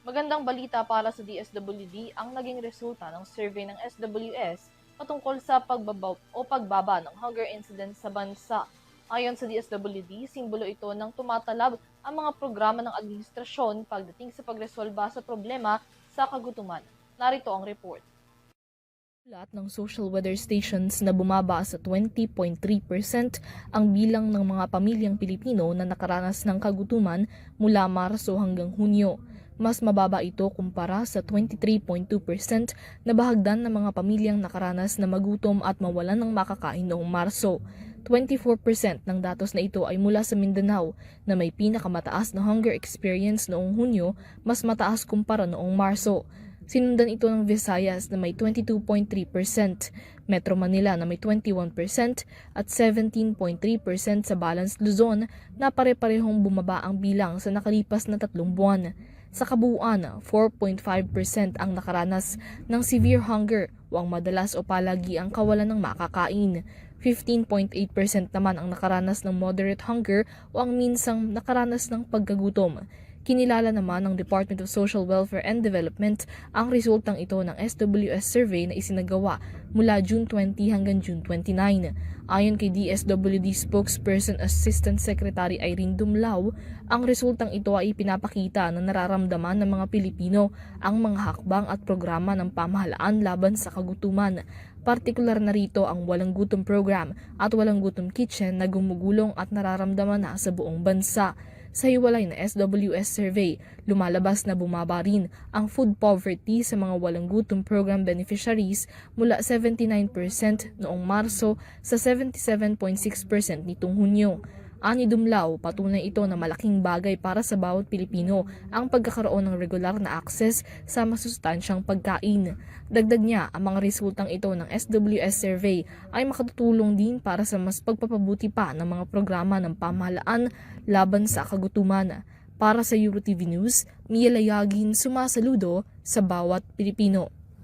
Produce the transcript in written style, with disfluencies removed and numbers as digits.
Magandang balita para sa DSWD ang naging resulta ng survey ng SWS patungkol sa pagbaba ng hunger incidence sa bansa. Ayon sa DSWD, simbolo ito ng tumatalab ang mga programa ng administrasyon pagdating sa pagresolba sa problema sa kagutuman. Narito ang report. Lahat ng social weather stations na bumaba sa 20.3% ang bilang ng mga pamilyang Pilipino na nakaranas ng kagutuman mula Marso hanggang Hunyo. Mas mababa ito kumpara sa 23.2% na bahagdan ng mga pamilyang nakaranas na magutom at mawalan ng makakain noong Marso. 24% ng datos na ito ay mula sa Mindanao na may pinakamataas na hunger experience noong Hunyo, mas mataas kumpara noong Marso. Sinundan ito ng Visayas na may 22.3%, Metro Manila na may 21% at 17.3% sa Balance Luzon na pare-parehong bumaba ang bilang sa nakalipas na 3 buwan. Sa kabuuan, 4.5% ang nakaranas ng severe hunger o ang madalas o palagi ang kawalan ng makakain. 15.8% naman ang nakaranas ng moderate hunger o ang minsang nakaranas ng pagkagutom. Kinilala naman ng Department of Social Welfare and Development ang resultang ito ng SWS survey na isinagawa mula June 20 hanggang June 29. Ayon kay DSWD spokesperson Assistant Secretary Irene Dumlao, ang resultang ito ay ipinapakita na nararamdaman ng mga Pilipino ang mga hakbang at programa ng pamahalaan laban sa kagutuman. Partikular na rito ang Walang Gutom Program at Walang Gutom Kitchen na gumugulong at nararamdaman na sa buong bansa. Sa hiwalay na SWS survey, lumalabas na bumaba rin ang food poverty sa mga Walang Gutom Program beneficiaries mula 79% noong Marso sa 77.6% nitong Hunyo. Ani Dumlao, patunay ito na malaking bagay para sa bawat Pilipino ang pagkakaroon ng regular na access sa masustansyang pagkain. Dagdag niya, ang mga resultang ito ng SWS survey ay makatutulong din para sa mas pagpapabuti pa ng mga programa ng pamahalaan laban sa kagutuman. Para sa EuroTV News, Mia Layagin, sumasaludo sa bawat Pilipino.